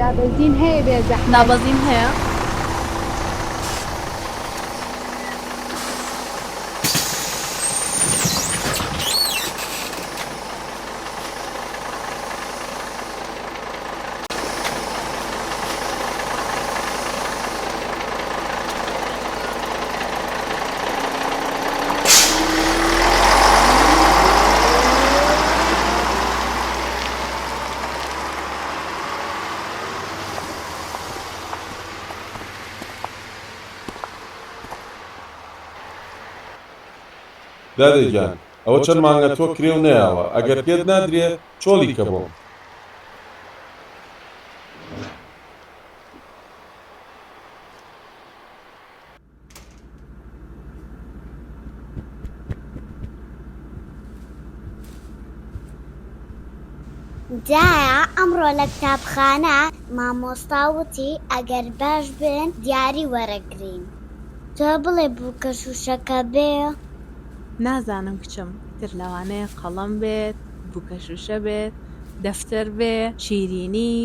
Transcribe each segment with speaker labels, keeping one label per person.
Speaker 1: دابەزین هەیە بێ زەحمەت.
Speaker 2: دابەزین هەیە؟
Speaker 3: دادەگیان ئەوە چەند مانگە تۆ کرێ و نەیاوە ئەگەر پێت نادرێ چۆڵی کە بۆم
Speaker 4: جایە ئەمڕۆ لە کتابخانە مامۆستا وتی ئەگەر باش بن دیاری وەرەگرین. تۆ بڵێ بووکەشوشەکە بێ؟
Speaker 2: نازانم کچم، تر لەوانەیە قەڵەم بێت، بووکەشوشە بێت، دەفتەر بێ، شیرینی.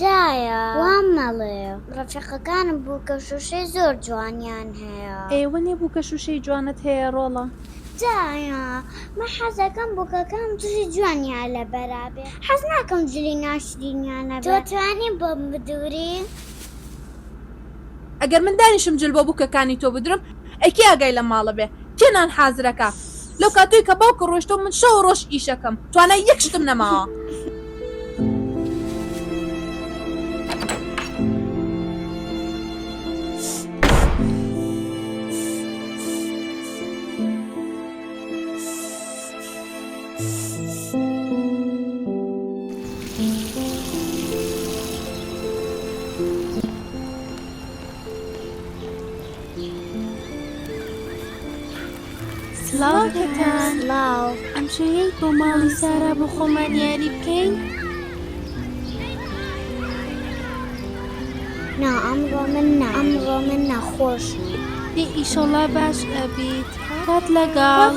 Speaker 4: جایە وام مەڵێ ڕەفیقەکانم بووکەشوشەی زۆر جوانیان هەیە.
Speaker 2: ئێوە نێ بووکەشوشەی جوانت هەیە ڕۆڵە؟
Speaker 4: جایە من حەزەکەم بووکەکەم توشی جوانیان لە بەرابێ، حەز ناکەم جلی ناشرینیانە بێ. تۆ توانی بۆم بدووری؟
Speaker 2: ئەگەر من دانیشم جل بۆ بووکەکانی تۆ بدرم ئەکی ئاگای لە ماڵە بێ کێنان حازرەکە لەو کاتووی کە باوکە ڕۆیشتۆ من شەو ڕۆژ ئیشەکەم توانای یەک شتم نەماوە.
Speaker 5: سڵاوکەتان
Speaker 4: سڵاو.
Speaker 5: ئەم شەیەی بۆ ماڵی سارا بۆ خۆمان یاری بکەین؟
Speaker 4: نا ئەمڕۆ من نەخۆشم.
Speaker 5: ئیشەڵا باش ئەبیت کات لەگەڵ.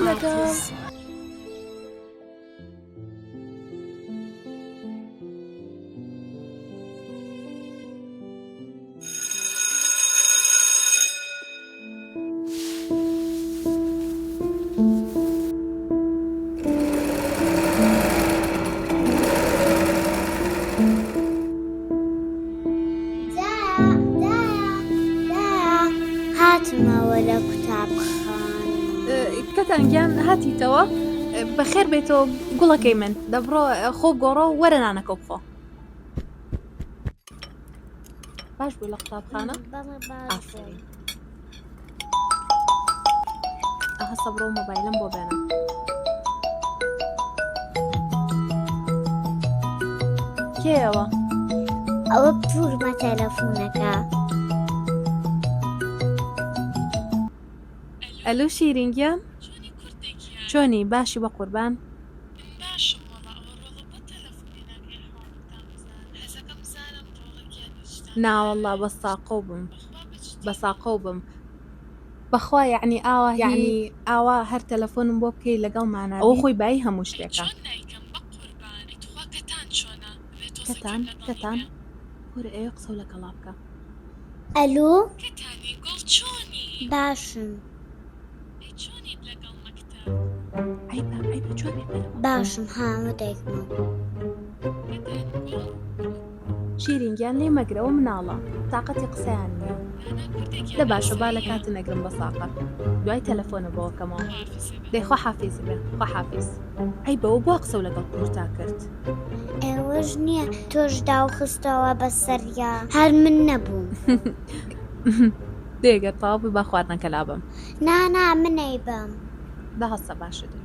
Speaker 4: هاتمەوە لە قوتابخانە.
Speaker 2: کەتانگیان هاتیتەوە بەخێر بێتەوە گوڵەکەی من دەبڕۆ خۆ گۆڕە و وەرە نانەکە بخۆ. باش بووی لە قوتابخانە؟ ئافرین. ئەها سەبرۆ مۆبایلم بۆ بێنە. کێوە؟
Speaker 4: ئەوە پورمە تەلەفۆنەکە.
Speaker 2: ئەلو شیرینگیان؟ چۆنی باشی بە قوربان؟ ناوەڵا بە ساقە بم بەخوا یعنی ئاوا یعنی ئاوا هەر تەلەفۆنم بۆ بکەی لەگەڵ مانە ئەوە خۆی بای هەموو شتێکە. کەتان وەرە ئێوە قسە لە گەڵا بکە.
Speaker 4: ئەلو باشم. باشم هاوە دایکم.
Speaker 2: شیرینگیان لێ مەگرەوە مناڵە تااقەتی قسەیان نیە لە باشە با لە کاتە نەگرم بە ساقە دوای تەلەفۆنە بەوەکەمەوە دەیخوا حافیز بێ خوا حافیز. ئەی بەوە بۆ قسە و لەگەڵ پورتا کرد.
Speaker 4: ئێوەش نییە تۆش داوخستەوە بەسەریا هەر من نەبووم.
Speaker 2: دێگە تاوی با خواردنەکە لابم.
Speaker 4: نا منەی بم.
Speaker 2: بەهەسە باشە دێ.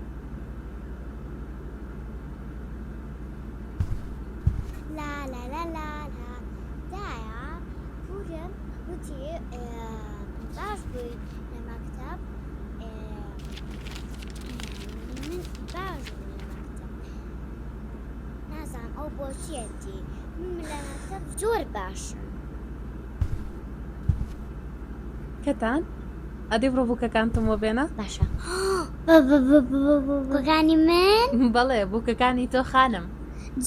Speaker 4: دایە پورم وتی باش بووی لە مەکتەب من باش بووی لە مەکتەب نازانم ئەو بۆچیەتی من لە مەکتەب زۆر باشم.
Speaker 2: کەتان ئەدی بڕۆ بووکەکانتم بۆ بێنە؟
Speaker 4: باشە بووکەکانی من؟
Speaker 2: بەڵێ بووکەکانی تۆ خانم.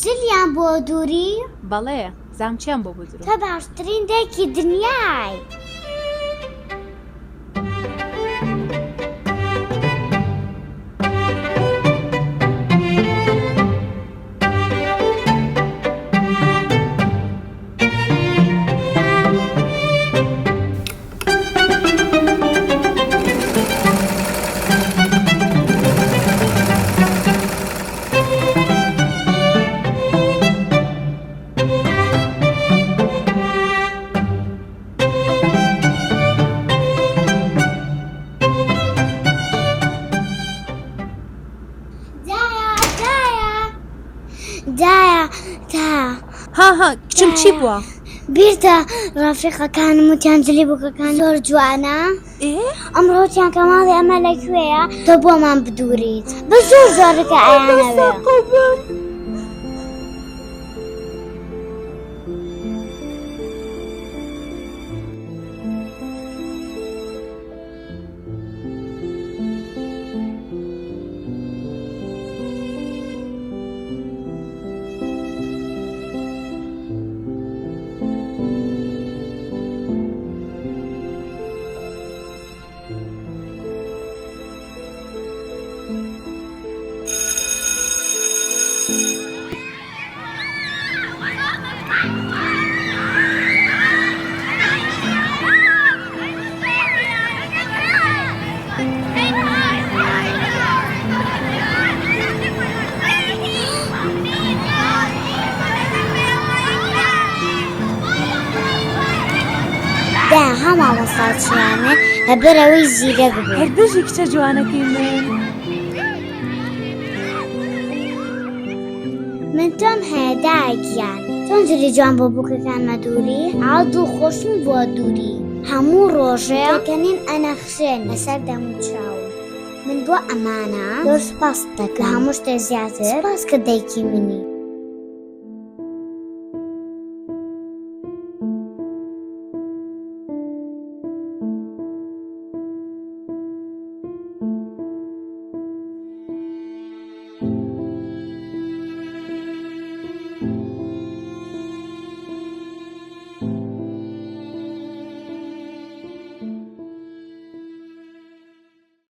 Speaker 4: جلیان بۆ دووری؟
Speaker 2: بەڵێ زامچیان بۆ بودرو
Speaker 4: تۆ باشترین دایکی دنیای. دایە
Speaker 2: ها کچم چی بووە؟
Speaker 4: بیرتە ڕەفیقەکانم وتیان جلی بووکەکان زۆر جوانە. ئەمڕۆتیان کە ماڵی ئەمە لەکوێیە تۆ بۆمان بدووریت بە زۆر زۆرەکە ئایانەوێ. دا هەماوە ساچیانە لەبەرەوەی زیرەک بوو.
Speaker 2: هەردەژی کچە جوانەکەی
Speaker 4: من تۆم هەیە دایکیان چۆن جلی جوان بۆ بووکەکانمە دووری عادوو خۆشم بووە دووری هەموو ڕۆژێ دەکەنین ئەنەخشێن لەسەر دەم و چاوم. من بۆ ئەمانە زۆر سوپاس دەکەم هەموو شتێ زیاتر سوپاس کە دایکی منی.